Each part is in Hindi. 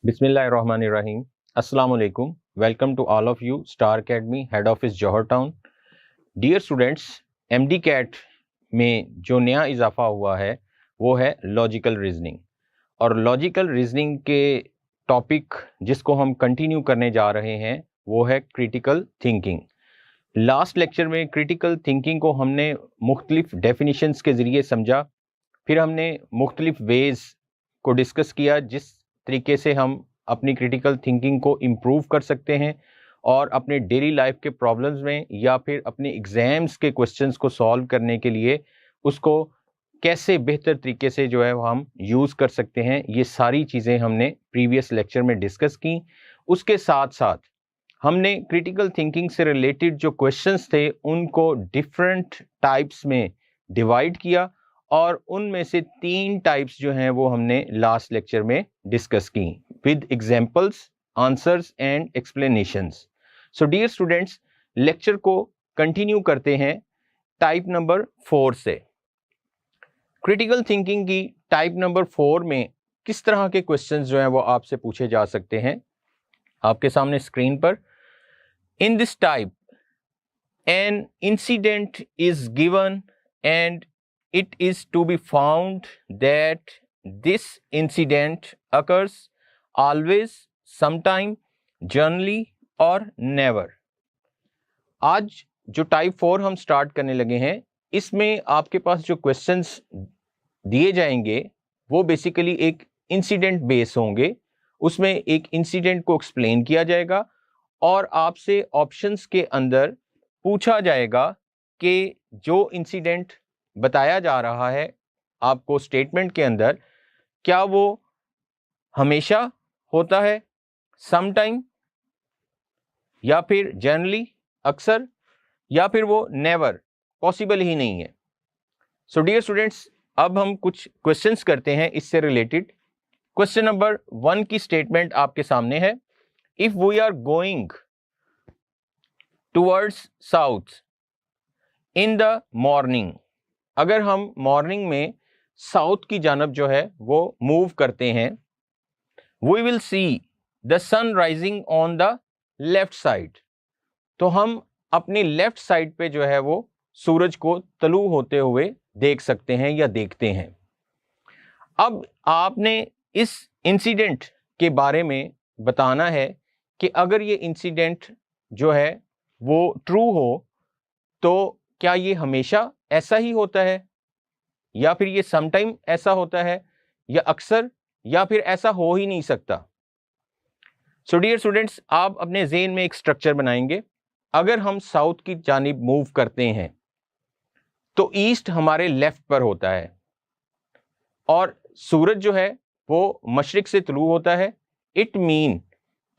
बिस्मिल्लाहिर्रहमानिर्रहीम। अस्सलाम वालेकुम। Welcome to all of you. Star academy, head office Johar Town. Dear students, MD CAT में जो नया इजाफा हुआ है वो है लॉजिकल रीजनिंग। और लॉजिकल रीजनिंग के टॉपिक जिसको हम कंटिन्यू करने जा रहे हैं वो है क्रिटिकल थिंकिंग। लास्ट लेक्चर में क्रिटिकल थिंकिंग को हमने मुख्तलिफ डेफिनेशंस के ज़रिए समझा, फिर हमने मुख्तलिफ वेज़ को डिस्कस किया जिस तरीके से हम अपनी क्रिटिकल थिंकिंग को इम्प्रूव कर सकते हैं और अपने डेली लाइफ के प्रॉब्लम्स में या फिर अपने एग्ज़ाम्स के क्वेश्चंस को सॉल्व करने के लिए उसको कैसे बेहतर तरीके से जो है वो हम यूज़ कर सकते हैं। ये सारी चीज़ें हमने प्रीवियस लेक्चर में डिस्कस की। उसके साथ साथ हमने क्रिटिकल थिंकिंग से रिलेटेड जो क्वेश्चंस थे उनको डिफरेंट टाइप्स में डिवाइड किया और उनमें से 3 टाइप्स जो हैं वो हमने लास्ट लेक्चर में डिस्कस की with examples, answers and explanations. So dear students, lecture को कंटिन्यू करते हैं टाइप नंबर 4 से। क्रिटिकल थिंकिंग की टाइप नंबर 4 में किस तरह के क्वेश्चंस जो हैं वो आपसे पूछे जा सकते हैं, आपके सामने स्क्रीन पर। In this type an incident is given and it is to be found that this incident occurs always, sometime, generally or never। आज जो टाइप 4 हम स्टार्ट करने लगे हैं इसमें आपके पास जो क्वेश्चंस दिए जाएंगे वो बेसिकली एक इंसिडेंट बेस होंगे। उसमें एक इंसिडेंट को एक्सप्लेन किया जाएगा और आपसे ऑप्शंस के अंदर पूछा जाएगा कि जो इंसिडेंट बताया जा रहा है आपको स्टेटमेंट के अंदर, क्या वो हमेशा होता है, सम टाइम, या फिर जनरली, अक्सर, या फिर वो नेवर, पॉसिबल ही नहीं है। सो डियर स्टूडेंट्स, अब हम कुछ क्वेश्चंस करते हैं इससे रिलेटेड। क्वेश्चन नंबर 1 की स्टेटमेंट आपके सामने है। If we are going towards south in the morning, अगर हम मॉर्निंग में साउथ की जानब जो है वो मूव करते हैं, we will see the sun rising on the left side, तो हम अपनी लेफ्ट साइड पे जो है वो सूरज को तलू होते हुए देख सकते हैं या देखते हैं। अब आपने इस इंसिडेंट के बारे में बताना है कि अगर ये इंसिडेंट जो है वो ट्रू हो तो क्या ये हमेशा ऐसा ही होता है, या फिर ये समटाइम ऐसा होता है, या अक्सर, या फिर ऐसा हो ही नहीं सकता। सो डियर स्टूडेंट्स, आप अपने ज़हन में एक स्ट्रक्चर बनाएंगे। अगर हम साउथ की जानिब मूव करते हैं तो ईस्ट हमारे लेफ्ट पर होता है और सूरज जो है वो मशरिक से तुलू होता है। इट मीन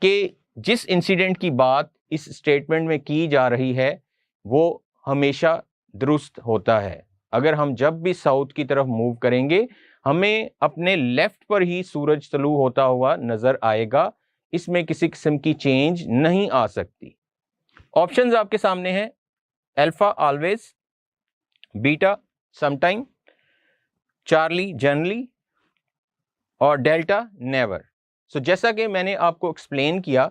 कि जिस इंसिडेंट की बात इस स्टेटमेंट में की जा रही है वो हमेशा दुरुस्त होता है। अगर हम जब भी साउथ की तरफ मूव करेंगे हमें अपने लेफ्ट पर ही सूरज तलू होता हुआ नजर आएगा, इसमें किसी किस्म की चेंज नहीं आ सकती। ऑप्शंस आपके सामने हैं, alpha always, beta sometime, Charlie generally और डेल्टा नेवर। सो जैसा कि मैंने आपको एक्सप्लेन किया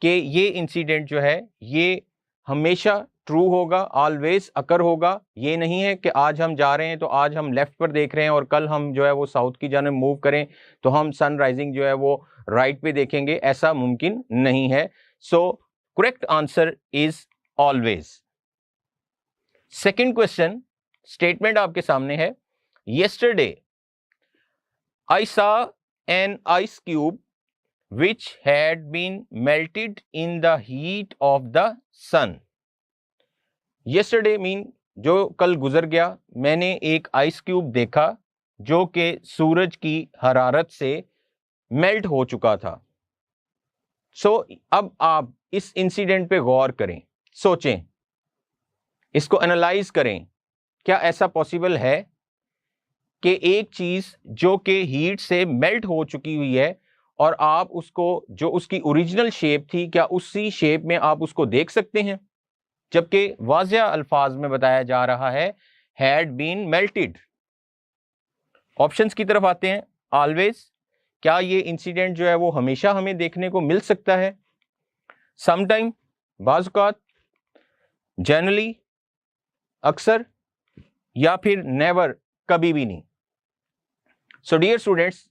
कि ये इंसिडेंट जो है ये हमेशा ट्रू होगा, ऑलवेज अकर होगा। ये नहीं है कि आज हम जा रहे हैं तो आज हम लेफ्ट पर देख रहे हैं और कल हम जो है वो साउथ की जानिब मूव करें तो हम सन राइजिंग जो है वो राइट पे देखेंगे, ऐसा मुमकिन नहीं है। So correct answer is always. Second question, statement आपके सामने है। yesterday I saw an ice cube which had been melted in the heat of the sun। yesterday mean जो कल गुजर गया, मैंने एक आइस क्यूब देखा जो कि सूरज की हरारत से मेल्ट हो चुका था। सो अब आप इस इंसिडेंट पे गौर करें, सोचें, इसको एनालाइज करें। क्या ऐसा पॉसिबल है कि एक चीज जो कि हीट से मेल्ट हो चुकी हुई है और आप उसको, जो उसकी ओरिजिनल शेप थी, क्या उसी शेप में आप उसको देख सकते हैं, जबकि वाज़िया अल्फाज में बताया जा रहा है हैड बीन मेल्टेड। ऑप्शंस की तरफ आते हैं, ऑलवेज, क्या ये इंसिडेंट जो है वो हमेशा हमें देखने को मिल सकता है? समटाइम, बाज़-औक़ात, जनरली, अक्सर, या फिर नेवर, कभी भी नहीं। सो डियर स्टूडेंट्स,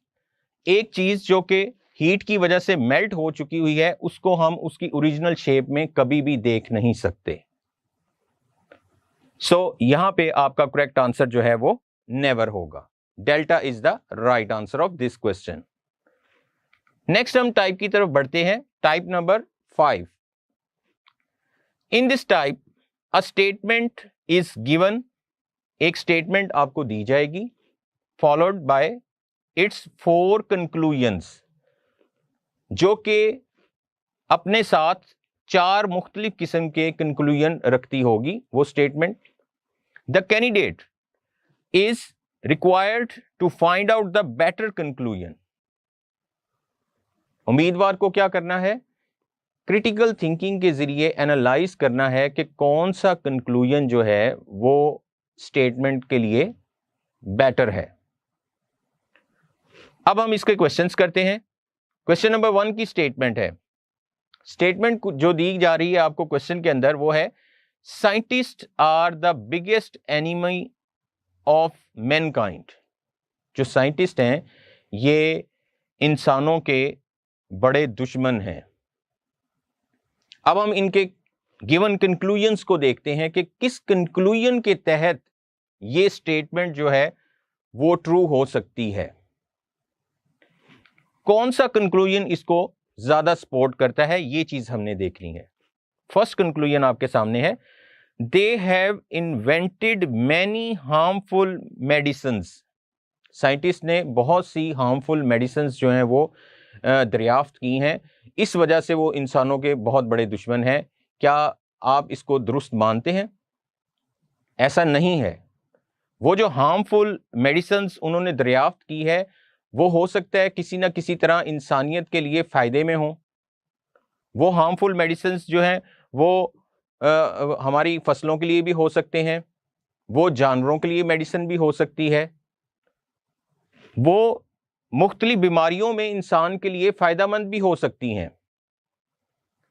एक चीज जो कि हीट की वजह से मेल्ट हो चुकी हुई है, उसको हम उसकी ओरिजिनल शेप में कभी भी देख नहीं सकते। सो यहां पे आपका करेक्ट आंसर जो है वो नेवर होगा। Delta is the right answer of this question. Next हम टाइप की तरफ बढ़ते हैं, type number 5। In this type a statement is given, एक स्टेटमेंट आपको दी जाएगी, फॉलोड बाय इट्स 4 कंक्लूजन्स, जो कि अपने साथ 4 मुख्तलिफ किस्म के कंक्लूजन रखती होगी वो statement. The candidate is required to find out the better conclusion. उम्मीदवार को क्या करना है? क्रिटिकल थिंकिंग के जरिए एनालाइज करना है कि कौन सा कंक्लूजन जो है वो स्टेटमेंट के लिए बेटर है। अब हम इसके क्वेश्चंस करते हैं। क्वेश्चन नंबर 1 की स्टेटमेंट है, स्टेटमेंट जो दी जा रही है आपको क्वेश्चन के अंदर वो है, scientist are the biggest enemy of mankind. जो साइंटिस्ट हैं ये इंसानों के बड़े दुश्मन हैं। अब हम इनके गिवन कंक्लूजन्स को देखते हैं कि किस कंक्लूजन के तहत ये स्टेटमेंट जो है वो ट्रू हो सकती है। कौन सा कंक्लूजन इसको ज्यादा सपोर्ट करता है, ये चीज हमने देखनी है। फर्स्ट कंक्लूजन आपके सामने है, they have invented many harmful medicines. Scientist ने बहुत सी हार्मफुल मेडिसिन्स जो हैं वो दरियाफ्त की हैं, इस वजह से वो इंसानों के बहुत बड़े दुश्मन हैं। क्या आप इसको दुरुस्त मानते हैं? ऐसा नहीं है। वो जो हार्मफुल मेडिसिन्स उन्होंने दरियाफ्त की है वो हो सकता है किसी ना किसी तरह इंसानियत के लिए फायदे में हो। वो हार्मफुल मेडिसिन्स जो हैं वो हमारी फसलों के लिए भी हो सकते हैं, वो जानवरों के लिए मेडिसिन भी हो सकती है, वो मुख्तलिफ बीमारियों में इंसान के लिए फायदेमंद भी हो सकती हैं।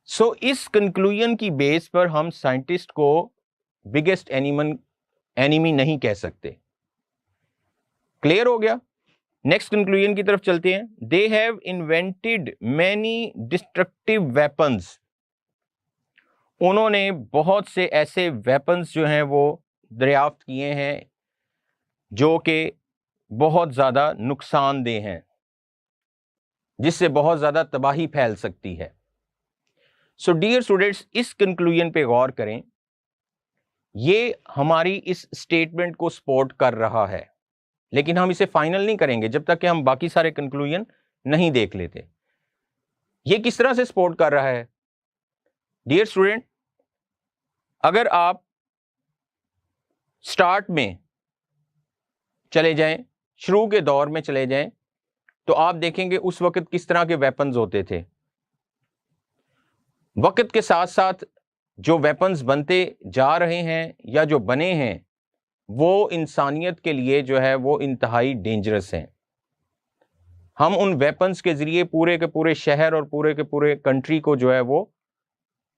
सो इस कंक्लूजन की बेस पर हम साइंटिस्ट को बिगेस्ट एनिमी नहीं कह सकते। क्लियर हो गया? नेक्स्ट कंक्लूजन की तरफ चलते हैं। They have invented many destructive weapons. उन्होंने बहुत से ऐसे वेपन्स जो हैं वो दरियाफ्त किए हैं जो कि बहुत ज़्यादा नुकसानदेह हैं, जिससे बहुत ज़्यादा तबाही फैल सकती है। सो डियर स्टूडेंट्स, इस कंक्लूजन पे गौर करें, ये हमारी इस स्टेटमेंट को सपोर्ट कर रहा है, लेकिन हम इसे फाइनल नहीं करेंगे जब तक कि हम बाकी सारे कंक्लूजन नहीं देख लेते। ये किस तरह से सपोर्ट कर रहा है? डियर स्टूडेंट, अगर आप स्टार्ट में चले जाएं, शुरू के दौर में चले जाएं, तो आप देखेंगे उस वक्त किस तरह के वेपन्स होते थे। वक्त के साथ साथ जो वेपन्स बनते जा रहे हैं या जो बने हैं वो इंसानियत के लिए जो है वो इंतहाई डेंजरस हैं। हम उन वेपन्स के ज़रिए पूरे के पूरे शहर और पूरे के पूरे कंट्री को जो है वो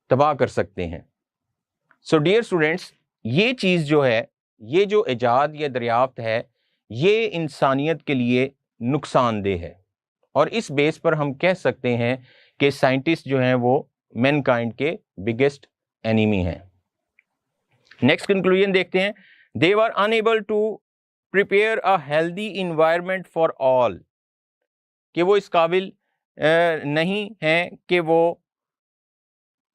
तबाह कर सकते हैं। सो डियर स्टूडेंट्स, ये चीज़ जो है, ये जो इजाद या दरियाफ्त है, ये इंसानियत के लिए नुकसानदेह है, और इस बेस पर हम कह सकते हैं कि साइंटिस्ट जो हैं वो मैनकाइंड के बिगेस्ट एनिमी हैं। नेक्स्ट कंक्लूजन देखते हैं। They were unable to prepare a healthy environment for all, कि वो इस काबिल नहीं हैं कि वो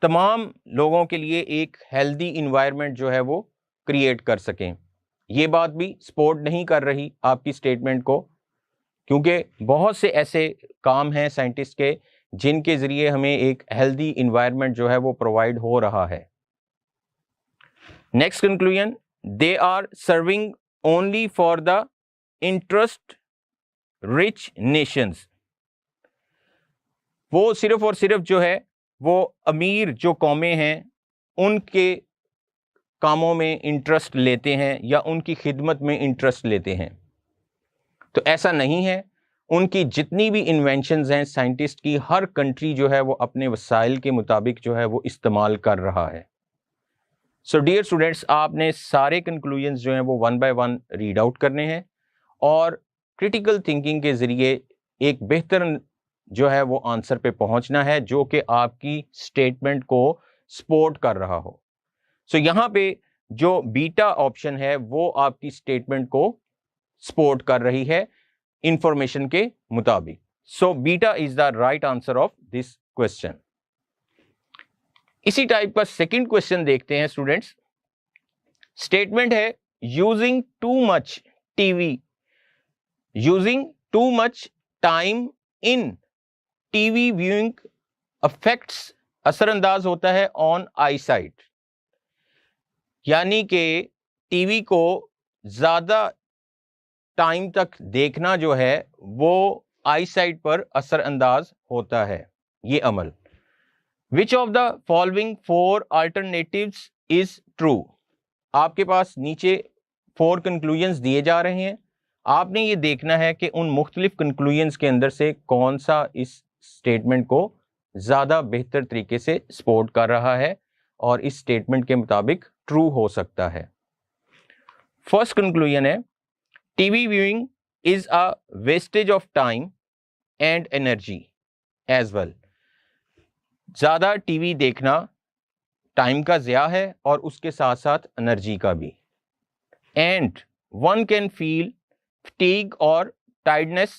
तमाम लोगों के लिए एक हेल्दी इन्वायरमेंट जो है वो क्रिएट कर सकें। ये बात भी सपोर्ट नहीं कर रही आपकी स्टेटमेंट को, क्योंकि बहुत से ऐसे काम हैं साइंटिस्ट के जिनके ज़रिए हमें एक हेल्दी इन्वायरमेंट जो है वो प्रोवाइड हो रहा है। Next conclusion, they are serving only for the interest rich nations. वो सिर्फ और सिर्फ जो है वो अमीर जो कौमें हैं उनके कामों में इंटरेस्ट लेते हैं या उनकी खिदमत में इंटरेस्ट लेते हैं। तो ऐसा नहीं है, उनकी जितनी भी इन्वेंशंस हैं साइंटिस्ट की, हर कंट्री जो है वो अपने वसाइल के मुताबिक जो है वो इस्तेमाल कर रहा है। सो डियर स्टूडेंट्स, आपने सारे कंक्लूजन्स जो हैं वो one by one read out करने हैं और क्रिटिकल थिंकिंग के ज़रिए एक बेहतर जो है वो आंसर पे पहुंचना है जो कि आपकी स्टेटमेंट को सपोर्ट कर रहा हो। सो यहाँ पे जो बीटा ऑप्शन है वो आपकी स्टेटमेंट को सपोर्ट कर रही है इंफॉर्मेशन के मुताबिक। So beta is the right answer of this question. इसी टाइप का सेकंड क्वेश्चन देखते हैं स्टूडेंट्स। स्टेटमेंट है using too much TV, using too much time in TV viewing affects, असरअंदाज होता है ऑन आई साइट, यानी कि टीवी को ज्यादा टाइम तक देखना जो है वो आई साइट पर असरअंदाज होता है ये अमल। Which of the following four alternatives is true. आपके पास नीचे 4 कंक्लूजन्स दिए जा रहे हैं, आपने ये देखना है कि उन मुख्तलिफ कंक्लूजन्स के अंदर से कौन सा इस स्टेटमेंट को ज़्यादा बेहतर तरीके से सपोर्ट कर रहा है और इस स्टेटमेंट के मुताबिक ट्रू हो सकता है। फर्स्ट कंक्लूजन है TV viewing is a wastage of time and energy as well. ज़्यादा टीवी देखना टाइम का ज़िया है और उसके साथ साथ एनर्जी का भी। And one can feel fatigue और टायर्डनेस,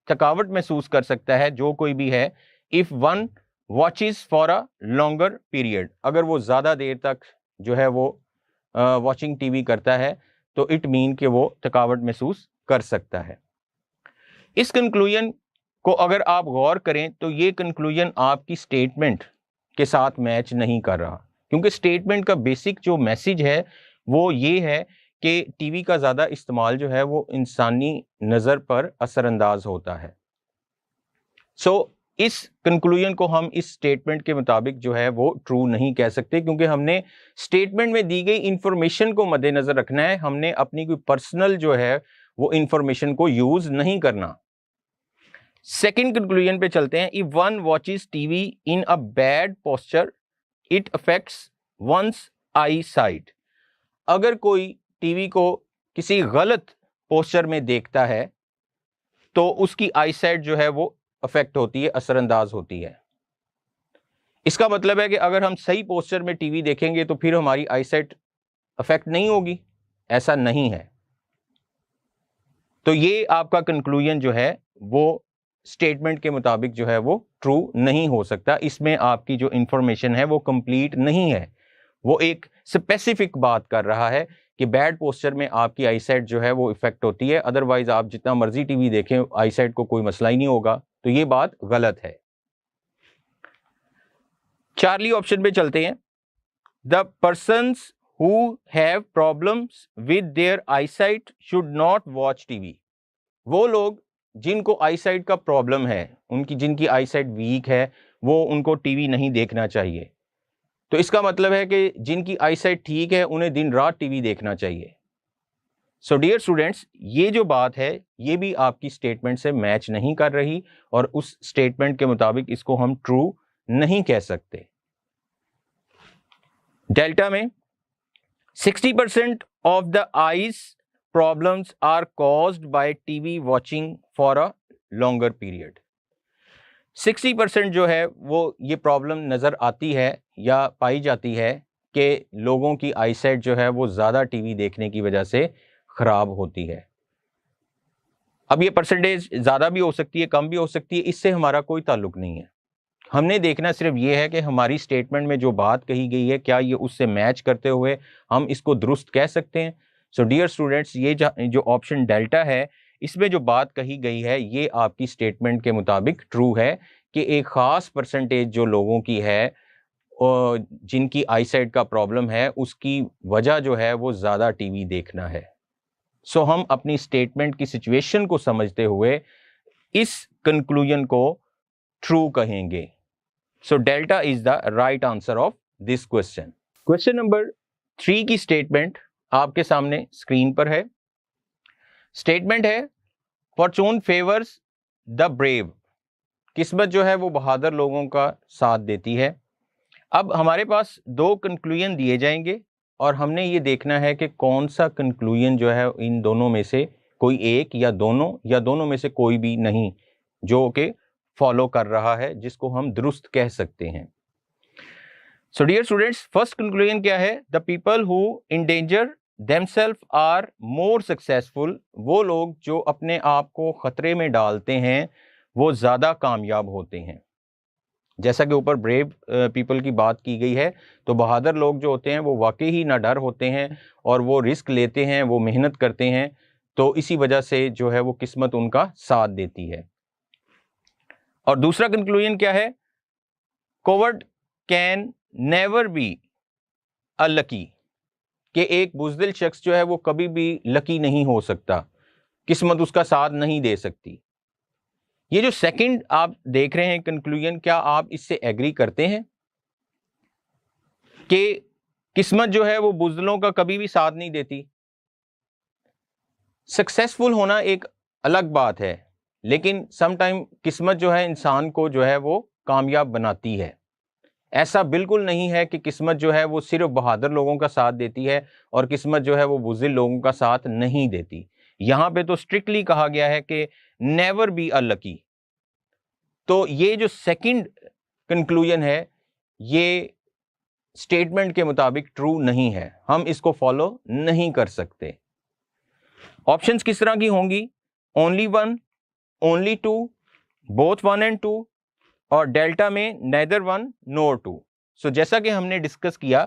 थकावट महसूस कर सकता है जो कोई भी है if one watches for a longer period. अगर वो ज़्यादा देर तक जो है वो वॉचिंग टीवी करता है तो इट मीन कि वो थकावट महसूस कर सकता है। इस कंक्लूजन को अगर आप गौर करें तो ये कंक्लूजन आपकी स्टेटमेंट के साथ मैच नहीं कर रहा, क्योंकि स्टेटमेंट का बेसिक जो मैसेज है वो ये है कि टीवी का ज़्यादा इस्तेमाल जो है वो इंसानी नज़र पर असरअंदाज होता है। सो इस कंक्लूजन को हम इस स्टेटमेंट के मुताबिक जो है वो ट्रू नहीं कह सकते, क्योंकि हमने स्टेटमेंट में दी गई इंफॉर्मेशन को मद्देनजर रखना है, हमने अपनी कोई पर्सनल जो है वो इंफॉर्मेशन को यूज नहीं करना। सेकंड कंक्लूजन पे चलते हैं। If one watches TV in a bad posture it affects one's eyesight. अगर कोई टीवी को किसी गलत पोस्चर में देखता है तो उसकी आई साइट जो है वो अफेक्ट होती है, असरअंदाज होती है। इसका मतलब है कि अगर हम सही पोस्चर में टीवी देखेंगे तो फिर हमारी आई साइट अफेक्ट नहीं होगी, ऐसा नहीं है। तो ये आपका कंक्लूजन जो है वो स्टेटमेंट के मुताबिक जो है वो ट्रू नहीं हो सकता। इसमें आपकी जो इंफॉर्मेशन है वो कंप्लीट नहीं है, वो एक स्पेसिफिक बात कर रहा है कि बैड पोस्चर में आपकी आईसाइट जो है वो इफेक्ट होती है, अदरवाइज आप जितना मर्जी टीवी देखें आईसाइट को कोई मसला ही नहीं होगा। तो ये बात गलत है। चार्ली ऑप्शन पे चलते हैं। The persons who have problems with their eyesight should not watch TV. वो लोग जिनको आईसाइट का प्रॉब्लम है, उनकी जिनकी आईसाइट वीक है, वो उनको टीवी नहीं देखना चाहिए। तो इसका मतलब है कि जिनकी आईसाइट ठीक है उन्हें दिन रात टीवी देखना चाहिए। सो डियर स्टूडेंट्स, ये जो बात है ये भी आपकी स्टेटमेंट से मैच नहीं कर रही और उस स्टेटमेंट के मुताबिक इसको हम ट्रू नहीं कह सकते। डेल्टा में 60% of the eyes problems are caused by TV watching for a longer period. 60% जो है वो ये प्रॉब्लम नज़र आती है या पाई जाती है कि लोगों की आईसाइट जो है वो ज़्यादा टीवी देखने की वजह से ख़राब होती है। अब ये परसेंटेज ज़्यादा भी हो सकती है, कम भी हो सकती है, इससे हमारा कोई ताल्लुक नहीं है। हमने देखना सिर्फ ये है कि हमारी स्टेटमेंट में जो बात कही गई है क्या ये उससे मैच करते हुए हम इसको दुरुस्त कह सकते हैं। सो डियर स्टूडेंट्स, ये जो ऑप्शन डेल्टा है इसमें जो बात कही गई है ये आपकी स्टेटमेंट के मुताबिक ट्रू है कि एक ख़ास परसेंटेज जो लोगों की है और जिनकी आईसाइट का प्रॉब्लम है उसकी वजह जो है वो ज़्यादा टीवी देखना है। सो हम अपनी स्टेटमेंट की सिचुएशन को समझते हुए इस कंक्लूजन को ट्रू कहेंगे। So delta is the right answer of this question. Question number 3 की स्टेटमेंट आपके सामने स्क्रीन पर है। स्टेटमेंट है फॉर्चून फेवर्स द ब्रेव, किस्मत जो है वो बहादुर लोगों का साथ देती है। अब हमारे पास दो कंक्लूजन दिए जाएंगे और हमने ये देखना है कि कौन सा कंक्लूजन जो है इन दोनों में से कोई एक या दोनों में से कोई भी नहीं जो कि फॉलो कर रहा है, जिसको हम दुरुस्त कह सकते हैं। So dear students, first conclusion क्या है? The people who endanger themselves are more successful, वो लोग जो अपने आप को खतरे में डालते हैं वो ज्यादा कामयाब होते हैं। जैसा कि ऊपर ब्रेव पीपल की बात की गई है, तो बहादुर लोग जो होते हैं वो वाकई ही ना डर होते हैं और वो रिस्क लेते हैं, वो मेहनत करते हैं, तो इसी वजह से जो है वो किस्मत उनका साथ देती है। और दूसरा कंक्लूजन क्या है? Coward can never be a lucky, कि एक बुज़दिल शख्स जो है वो कभी भी लकी नहीं हो सकता, किस्मत उसका साथ नहीं दे सकती। ये जो सेकंड आप देख रहे हैं कंक्लूजन, क्या आप इससे एग्री करते हैं कि किस्मत जो है वो बुज़दिलों का कभी भी साथ नहीं देती? सक्सेसफुल होना एक अलग बात है, लेकिन सम टाइम किस्मत जो है इंसान को जो है वो कामयाब बनाती है। ऐसा बिल्कुल नहीं है कि किस्मत जो है वो सिर्फ बहादुर लोगों का साथ देती है और किस्मत जो है वो बुज़दिल लोगों का साथ नहीं देती। यहाँ पे तो स्ट्रिक्टली कहा गया है कि नेवर बी अ लकी। तो ये जो सेकंड कंक्लूजन है, ये स्टेटमेंट के मुताबिक ट्रू नहीं है, हम इसको फॉलो नहीं कर सकते। ऑप्शंस किस तरह की होंगी? Only one, only two, both one and two, और डेल्टा में neither one nor two. So जैसा कि हमने डिस्कस किया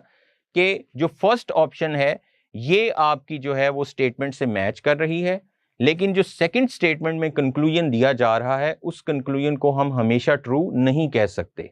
कि जो फर्स्ट ऑप्शन है ये आपकी जो है वो स्टेटमेंट से मैच कर रही है, लेकिन जो सेकंड स्टेटमेंट में कंक्लूजन दिया जा रहा है उस कंक्लूजन को हम हमेशा ट्रू नहीं कह सकते।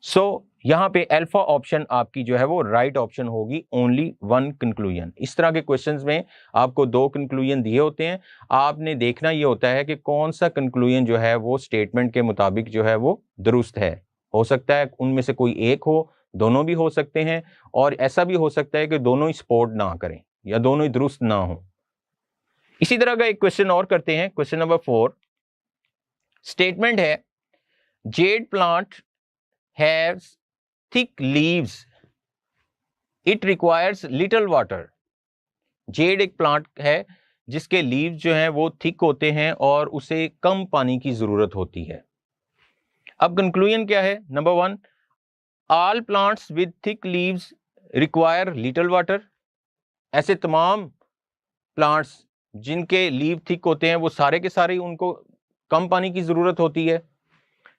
सो यहां पे अल्फा ऑप्शन आपकी जो है वो राइट ऑप्शन होगी, ओनली वन कंक्लूजन। इस तरह के क्वेश्चंस में आपको दो कंक्लूजन दिए होते हैं, आपने देखना ये होता है कि कौन सा कंक्लूजन जो है वो स्टेटमेंट के मुताबिक जो है वो दुरुस्त है। हो सकता है उनमें से कोई एक हो, दोनों भी हो सकते हैं, और ऐसा भी हो सकता है कि दोनों ही सपोर्ट ना करें या दोनों ही दुरुस्त ना हो। इसी तरह का एक क्वेश्चन और करते हैं, क्वेश्चन नंबर 4। स्टेटमेंट है jade plant has thick leaves, it requires little water। Z एक प्लांट है जिसके लीव्स जो हैं वो थिक होते हैं और उसे कम पानी की जरूरत होती है। अब कंक्लूजन क्या है? Number 1, all plants with thick leaves require little water, ऐसे तमाम प्लांट्स जिनके लीव थिक होते हैं वो सारे के सारे उनको कम पानी की जरूरत होती है।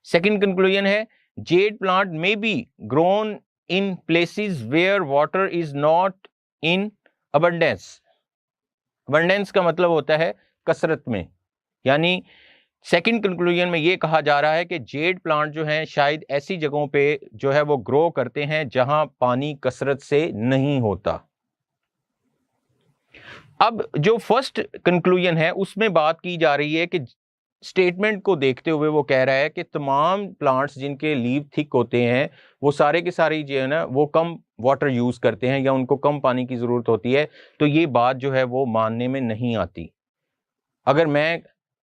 सेकंड कंक्लूजन है jade plant may be grown in places where water is not in abundance। abundance का मतलब होता है कसरत में, यानी सेकंड कंक्लूजन में ये कहा जा रहा है कि जेड प्लांट जो हैं शायद ऐसी जगहों पे जो है वो ग्रो करते हैं जहां पानी कसरत से नहीं होता। अब जो फर्स्ट कंक्लूजन है उसमें बात की जा रही है कि स्टेटमेंट को देखते हुए वो कह रहा है कि तमाम प्लांट्स जिनके लीव थिक होते हैं वो सारे के सारे जो है ना वो कम वाटर यूज करते हैं या उनको कम पानी की जरूरत होती है, तो ये बात जो है वो मानने में नहीं आती। अगर मैं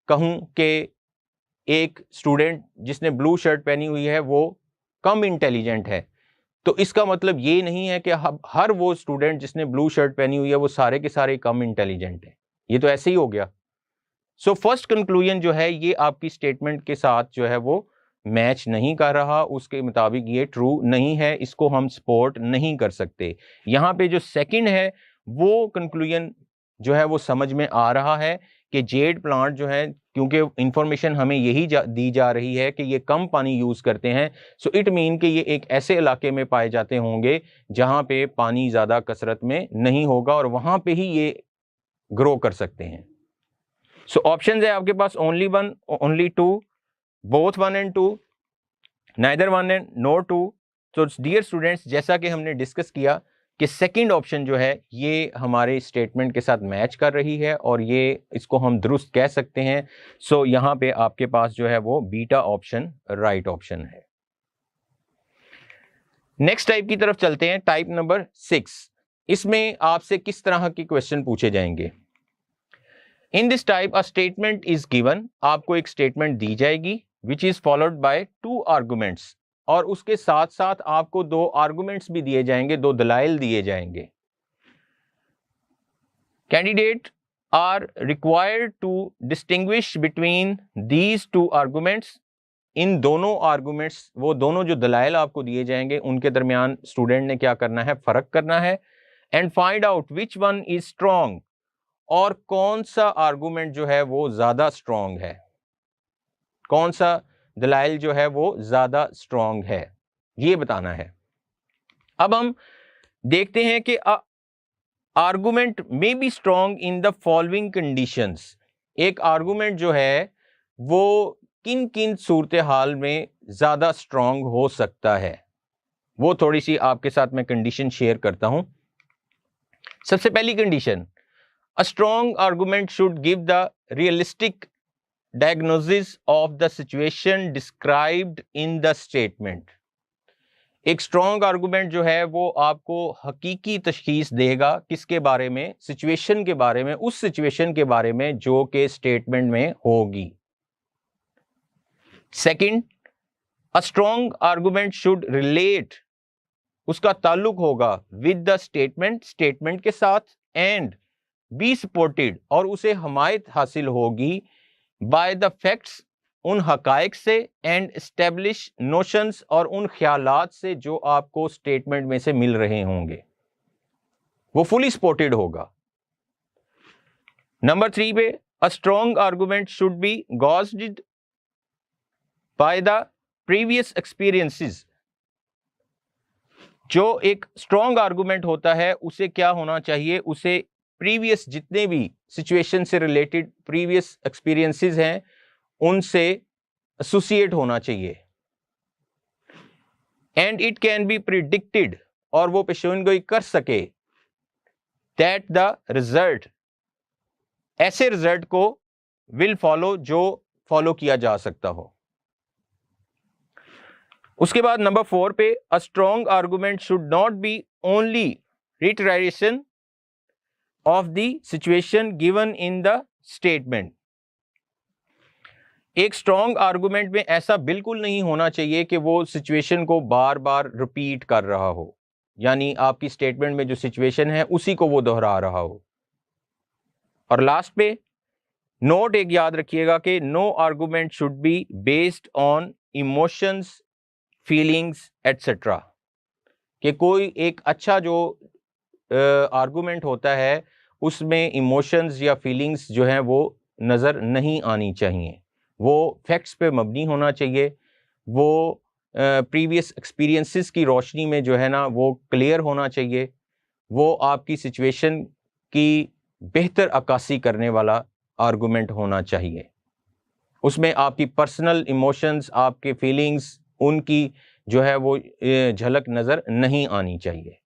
कहूं कि एक स्टूडेंट जिसने ब्लू शर्ट पहनी हुई है वो कम इंटेलिजेंट है, तो इसका मतलब ये नहीं है कि हर वो स्टूडेंट जिसने ब्लू शर्ट पहनी हुई है वो सारे के सारे कम इंटेलिजेंट है। ये तो ऐसे ही हो गया। सो फर्स्ट कंक्लूजन जो है ये आपकी स्टेटमेंट के साथ जो है वो मैच नहीं कर रहा, उसके मुताबिक ये ट्रू नहीं है, इसको हम सपोर्ट नहीं कर सकते। यहाँ पे जो सेकंड है वो कंक्लूजन जो है वो समझ में आ रहा है कि जेड प्लांट जो है, क्योंकि इंफॉर्मेशन हमें यही दी जा रही है कि ये कम पानी यूज करते हैं, सो इट मीन कि ये एक ऐसे इलाके में पाए जाते होंगे जहां पे पानी ज्यादा कसरत में नहीं होगा और वहां पे ही ये ग्रो कर सकते हैं। सो ऑप्शन है आपके पास only one, only two, both one and two, neither one and no two. तो डियर स्टूडेंट्स, जैसा कि हमने डिस्कस किया कि सेकंड ऑप्शन जो है ये हमारे स्टेटमेंट के साथ मैच कर रही है और ये इसको हम दुरुस्त कह सकते हैं। सो यहां पे आपके पास जो है वो बीटा ऑप्शन राइट ऑप्शन है। नेक्स्ट टाइप की तरफ चलते हैं, टाइप नंबर 6। इसमें आपसे किस तरह के क्वेश्चन पूछे जाएंगे? In this type a statement is given, आपको एक स्टेटमेंट दी जाएगी which is followed by 2 arguments, और उसके साथ साथ आपको 2 आर्गुमेंट्स भी दिए जाएंगे, 2 दलाइल दिए जाएंगे। Candidate are required to distinguish between these 2 arguments. इन दोनों आर्गुमेंट्स, वो दोनों जो दलाइल आपको दिए जाएंगे उनके दरमियान स्टूडेंट ने क्या करना है, फर्क करना है, and find out which one is strong, और कौन सा आर्गुमेंट जो है वो ज्यादा स्ट्रॉन्ग है, कौन सा दलाइल जो है वो ज्यादा स्ट्रॉन्ग है, ये बताना है। अब हम देखते हैं कि argument may be strong in the following conditions. एक आर्गुमेंट जो है वो किन किन सूरत हाल में ज्यादा स्ट्रॉन्ग हो सकता है, वो थोड़ी सी आपके साथ मैं कंडीशन शेयर करता हूं। सबसे पहली condition, a strong argument should give the realistic diagnosis of the situation described in the statement. एक स्ट्रॉन्ग आर्गुमेंट जो है वो आपको हकीकी तशखीस देगा, किसके बारे में, सिचुएशन के बारे में, उस सिचुएशन के बारे में जो कि स्टेटमेंट में होगी। Second, a strong argument should relate, उसका ताल्लुक होगा विद द स्टेटमेंट, स्टेटमेंट के साथ, एंड बी सपोर्टेड, और उसे हमायत हासिल होगी बाय द फैक्ट्स, उन हकायक से, एंड एस्टेब्लिश नोशंस, और उन ख्यालात से जो आपको स्टेटमेंट में से मिल रहे होंगे, वो फुली सपोर्टेड होगा। नंबर 3 पे, a strong argument should be gauged by the previous experiences. जो एक स्ट्रॉन्ग आर्गुमेंट होता है उसे क्या होना चाहिए, उसे प्रीवियस जितने भी सिचुएशन से रिलेटेड प्रीवियस एक्सपीरियंसेस हैं उनसे एसोसिएट होना चाहिए, and it can be predicted, और वो पेशेनगोई कर सके, दैट द रिजल्ट, ऐसे रिजल्ट को विल फॉलो जो फॉलो किया जा सकता हो। उसके बाद नंबर 4 पे, a strong argument should not be only रिटरेशन of the situation given in the statement. एक स्ट्रॉन्ग आर्गुमेंट में ऐसा बिल्कुल नहीं होना चाहिए कि वो सिचुएशन को बार बार रिपीट कर रहा हो, यानी आपकी स्टेटमेंट में जो सिचुएशन है उसी को वो दोहरा रहा हो। और लास्ट पे नोट एक याद रखिएगा कि no argument should be based on emotions, feelings etcetera, कि कोई एक अच्छा जो आर्गुमेंट होता है उसमें इमोशंस या फीलिंग्स जो हैं वो नज़र नहीं आनी चाहिए, वो फैक्ट्स पे मबनी होना चाहिए, वो प्रीवियस एक्सपीरियंसेस की रोशनी में जो है ना वो क्लियर होना चाहिए, वो आपकी सिचुएशन की बेहतर अक्कासी करने वाला आर्गुमेंट होना चाहिए, उसमें आपकी पर्सनल इमोशंस, आपके फीलिंग्स, उनकी जो है वो झलक नज़र नहीं आनी चाहिए।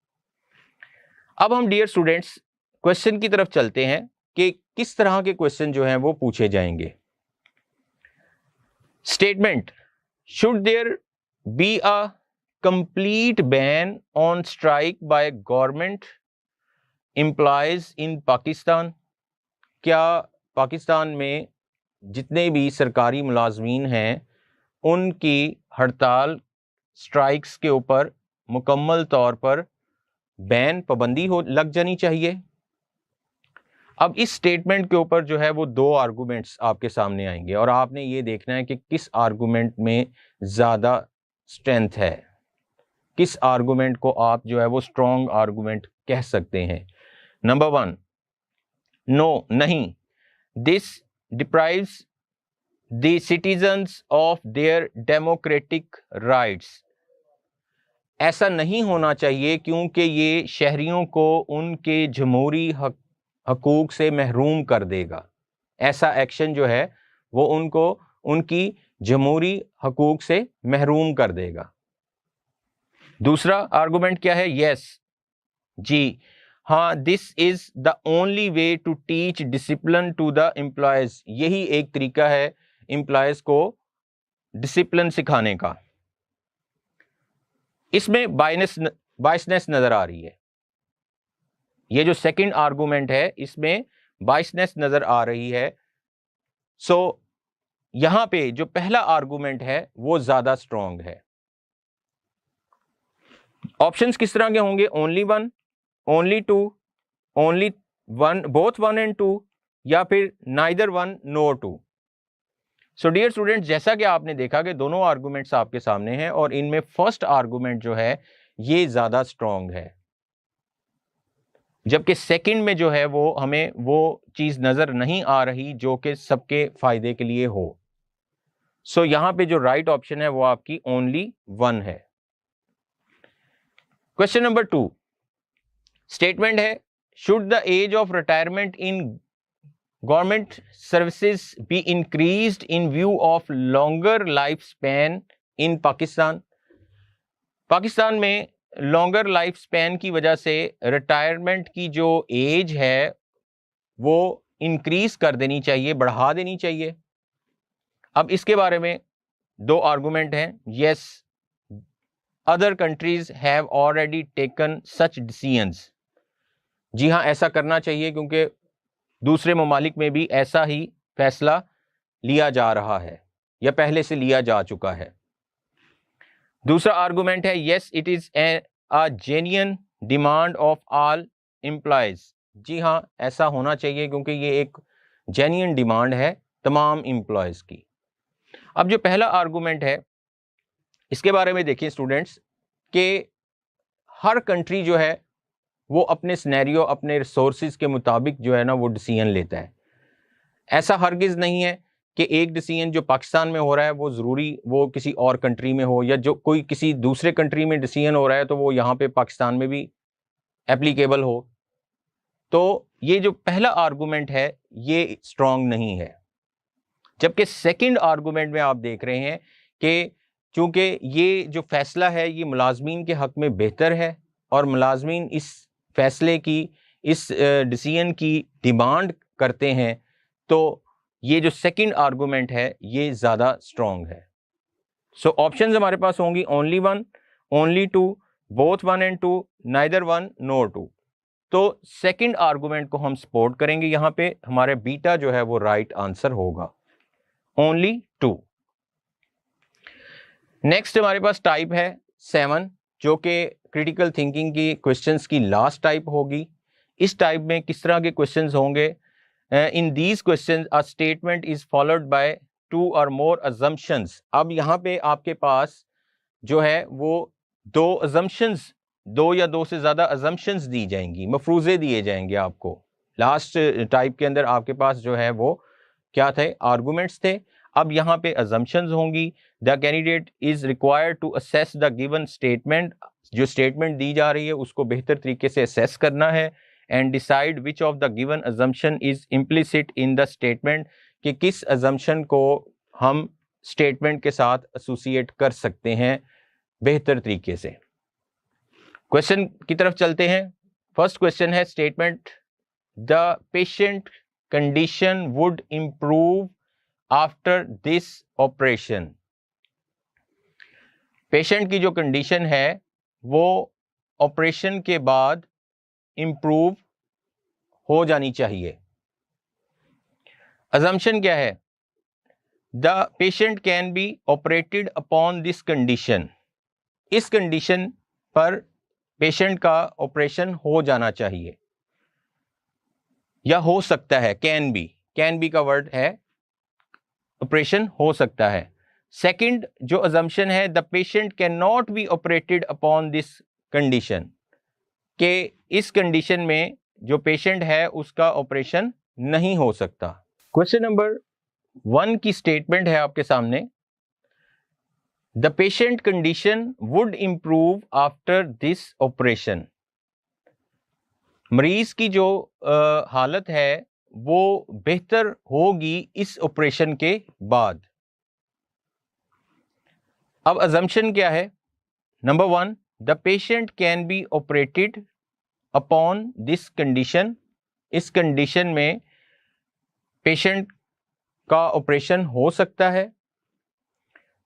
अब हम डियर स्टूडेंट्स क्वेश्चन की तरफ चलते हैं कि किस तरह के क्वेश्चन जो हैं वो पूछे जाएंगे। Statement, should there be a complete ban on strike by government employees in Pakistan. क्या पाकिस्तान में जितने भी सरकारी मुलाजमीन हैं उनकी हड़ताल, स्ट्राइक्स के ऊपर मुकम्मल तौर पर बैन, पाबंदी हो लग जानी चाहिए। अब इस स्टेटमेंट के ऊपर जो है वो 2 आर्गुमेंट्स आपके सामने आएंगे और आपने ये देखना है कि किस आर्गुमेंट में ज़्यादा स्ट्रेंथ है, किस आर्गुमेंट को आप जो है वो स्ट्रॉन्ग आर्गुमेंट कह सकते हैं। नंबर 1, नो, नहीं, this deprives the citizens of their democratic rights. ऐसा नहीं होना चाहिए क्योंकि ये शहरियों को उनके जमहूरी हकूक से महरूम कर देगा। ऐसा एक्शन जो है वो उनको उनकी जमहूरी हकूक से महरूम कर देगा। दूसरा आर्गुमेंट क्या है? यस, जी हाँ, this is the only way to teach discipline to the employees. यही एक तरीका है एम्प्लॉयज को डिसिप्लिन सिखाने का। इसमें बायसनेस नजर आ रही है। ये जो सेकंड आर्गुमेंट है इसमें बाइसनेस नजर आ रही है। सो यहां पे जो पहला आर्गुमेंट है वो ज्यादा स्ट्रॉन्ग है। ऑप्शंस किस तरह के होंगे? Only one, only two, only one, both one and two, या फिर neither one nor two. So dear student, जैसा कि आपने देखा कि दोनों आर्गुमेंट्स आपके सामने हैं और इनमें फर्स्ट आर्गुमेंट जो है ये ज्यादा स्ट्रॉन्ग है, जबकि सेकंड में जो है वो हमें वो चीज नजर नहीं आ रही जो कि सबके फायदे के लिए हो। सो यहां पे जो राइट ऑप्शन है वो आपकी ओनली वन है। क्वेश्चन नंबर 2, स्टेटमेंट है should the age of retirement in government services be increased in view of longer life span in Pakistan. Pakistan में लॉन्गर लाइफ स्पैन की वजह से रिटायरमेंट की जो एज है वो इंक्रीज कर देनी चाहिए, बढ़ा देनी चाहिए। अब इसके बारे में दो आर्गुमेंट हैं। Yes, other countries have already taken such decisions. जी हाँ, ऐसा करना चाहिए क्योंकि दूसरे ममालिक में भी ऐसा ही फैसला लिया जा रहा है या पहले से लिया जा चुका है। दूसरा आर्गुमेंट है yes it is a genuine demand of all employees. जी हाँ, ऐसा होना चाहिए क्योंकि ये एक जेन्युइन डिमांड है तमाम एम्प्लॉयज की। अब जो पहला आर्गुमेंट है इसके बारे में देखिए स्टूडेंट्स कि हर कंट्री जो है वो अपने सिनेरियो, अपने रिसोर्सेज के मुताबिक जो है ना वो डिसीजन लेता है। ऐसा हरगिज नहीं है कि एक डिसीजन जो पाकिस्तान में हो रहा है वो ज़रूरी वो किसी और कंट्री में हो, या जो कोई किसी दूसरे कंट्री में डिसीजन हो रहा है तो वो यहाँ पे पाकिस्तान में भी एप्लीकेबल हो। तो ये जो पहला आर्गुमेंट है ये स्ट्रॉन्ग नहीं है। जबकि सेकंड आर्गुमेंट में आप देख रहे हैं कि चूंकि ये जो फैसला है ये मुलाजमीन के हक में बेहतर है और मुलाजमीन इस फैसले की, इस डिसीजन की डिमांड करते हैं, तो ये जो सेकंड आर्गुमेंट है ये ज़्यादा स्ट्रॉन्ग है। सो ऑप्शंस हमारे पास होंगी only one, only two, both one and two, neither one nor two. तो सेकंड आर्गुमेंट को हम सपोर्ट करेंगे। यहाँ पे हमारे बीटा जो है वो राइट आंसर होगा, ओनली टू। नेक्स्ट हमारे पास टाइप है 7 जो कि क्रिटिकल थिंकिंग की क्वेश्चंस की लास्ट टाइप होगी। इस टाइप में किस तरह के क्वेश्चंस होंगे? In these questions a statement is followed by 2 और मोर अजम्पशंस। अब यहाँ पे आपके पास जो है वो दो अजम्पशंस, दो या दो से ज्यादा अजम्पशंस दी जाएंगी, मफरूजे दिए जाएंगे आपको। लास्ट टाइप के अंदर आपके पास जो है वो क्या थे? आर्गुमेंट्स थे। अब यहाँ पे अजम्पशंस होंगी। The candidate is required to assess the given statement. जो स्टेटमेंट दी जा रही है उसको बेहतर तरीके से असेस करना है and decide which of the given assumption is implicit in the statement, कि किस अजम्पशन को हम स्टेटमेंट के साथ एसोसिएट कर सकते हैं बेहतर तरीके से। क्वेश्चन की तरफ चलते हैं। फर्स्ट क्वेश्चन है statement the patient condition would improve after this operation. Patient की जो कंडीशन है वो ऑपरेशन के बाद इंप्रूव हो जानी चाहिए। अजम्पशन क्या है? The patient can be operated upon this condition. इस कंडीशन पर पेशेंट का ऑपरेशन हो जाना चाहिए या हो सकता है। कैन बी का वर्ड है, ऑपरेशन हो सकता है। सेकंड जो अजम्पशन है the patient can not be operated upon this condition, के इस कंडीशन में जो पेशेंट है उसका ऑपरेशन नहीं हो सकता। क्वेश्चन नंबर 1 की स्टेटमेंट है आपके सामने, the patient condition would improve after this operation. मरीज की जो हालत है वो बेहतर होगी इस ऑपरेशन के बाद। अब अजम्पशन क्या है? Number 1 the patient can be operated upon this condition. इस कंडीशन में पेशेंट का ऑपरेशन हो सकता है।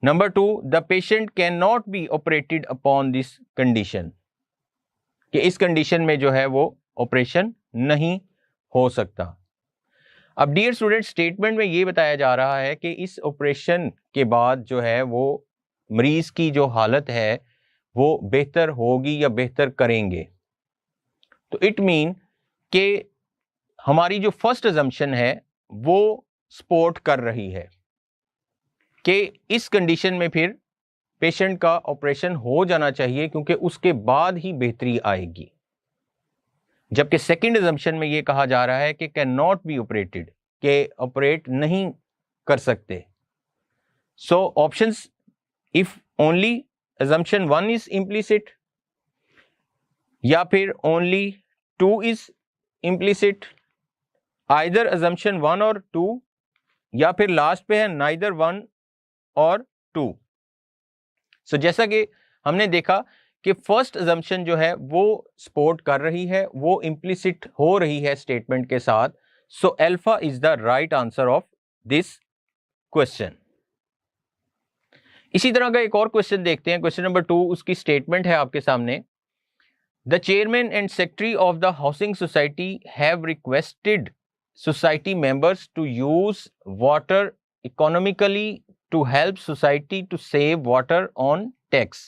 Number 2 the patient can not be operated upon this condition, कि इस कंडीशन में जो है वो ऑपरेशन नहीं हो सकता। अब डियर स्टूडेंट, स्टेटमेंट में ये बताया जा रहा है कि इस ऑपरेशन के बाद जो है वो मरीज की जो हालत है वो बेहतर होगी या बेहतर करेंगे। तो इट मीन कि हमारी जो फर्स्ट अजम्पशन है वो सपोर्ट कर रही है कि इस कंडीशन में फिर पेशेंट का ऑपरेशन हो जाना चाहिए, क्योंकि उसके बाद ही बेहतरी आएगी। जबकि सेकंड अजम्पशन में ये कहा जा रहा है कि कैन नॉट बी ऑपरेटेड, के ऑपरेट नहीं कर सकते। So options, if only assumption 1 is implicit, या फिर only 2 is implicit, either assumption 1 और 2, या फिर लास्ट पे है नाइदर 1 और 2। सो जैसा कि हमने देखा कि फर्स्ट अजम्पशन जो है वो सपोर्ट कर रही है, वो इम्प्लिसिट हो रही है स्टेटमेंट के साथ। So alpha is the right answer of this question. इसी तरह का एक और क्वेश्चन देखते हैं, क्वेश्चन नंबर 2। उसकी स्टेटमेंट है आपके सामने। The chairman and secretary of the housing society have requested society members to use water economically to help society to save water on tax।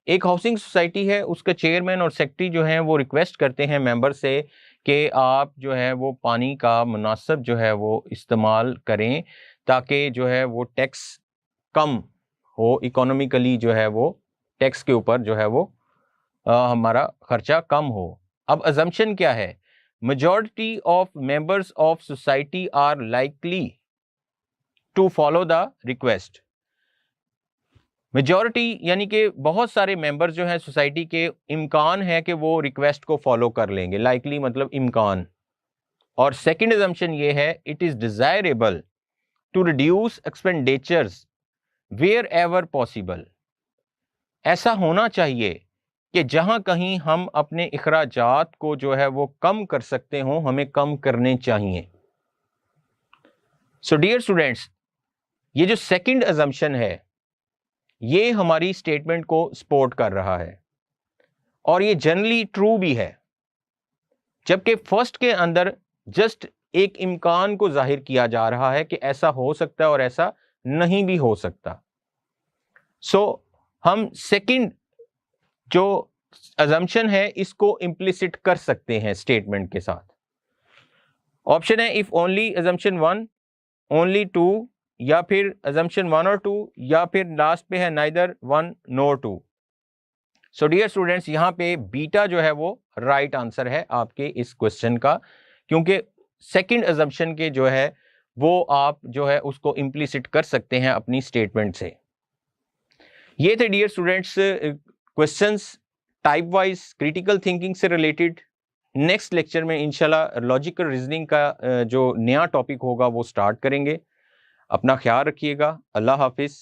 एक हाउसिंग सोसाइटी है, उसका चेयरमैन और सेक्रेटरी जो हैं वो रिक्वेस्ट करते हैं मेंबर से कि आप जो है वो पानी का मुनासिब जो है वो इस्तेमाल करें, ताकि जो है वो टैक्स कम हो, इकोनॉमिकली जो है वो टैक्स के ऊपर जो है वो हमारा खर्चा कम हो। अब अजम्पशन क्या है? Majority of members of society are likely to follow the request। Majority यानी कि बहुत सारे मेंबर जो हैं सोसाइटी के, इम्कान है कि वो रिक्वेस्ट को फॉलो कर लेंगे। लाइकली मतलब इम्कान। और सेकंड अजम्पशन ये है, it is desirable to reduce expenditures wherever possible. ऐसा होना चाहिए कि जहां कहीं हम अपने इखराजात को जो है वो कम कर सकते हो, हमें कम करने चाहिए। सो डियर स्टूडेंट्स, ये जो सेकंड अजम्पशन है ये हमारी स्टेटमेंट को सपोर्ट कर रहा है और ये जनरली ट्रू भी है, जबकि फर्स्ट के अंदर जस्ट एक इम्कान को जाहिर किया जा रहा है कि ऐसा हो सकता है और ऐसा नहीं भी हो सकता। सो हम सेकंड जो अजम्पशन है इसको इम्प्लिसिट कर सकते हैं स्टेटमेंट के साथ। ऑप्शन है इफ ओनली अजम्पशन 1, ओनली 2, या फिर अजम्पशन 1 और 2, या फिर लास्ट पे है नाइदर 1 नोर 2। सो डियर स्टूडेंट्स, यहाँ पे बीटा जो है वो राइट आंसर है आपके इस क्वेश्चन का, क्योंकि सेकंड अजम्पशन के जो है वो आप जो है उसको इम्प्लिसिट कर सकते हैं अपनी स्टेटमेंट से। ये थे dear students questions type wise critical thinking से रिलेटेड। नेक्स्ट लेक्चर में इंशाल्लाह लॉजिकल रीजनिंग का जो नया टॉपिक होगा वो स्टार्ट करेंगे। अपना ख्याल रखिएगा। अल्लाह हाफिज।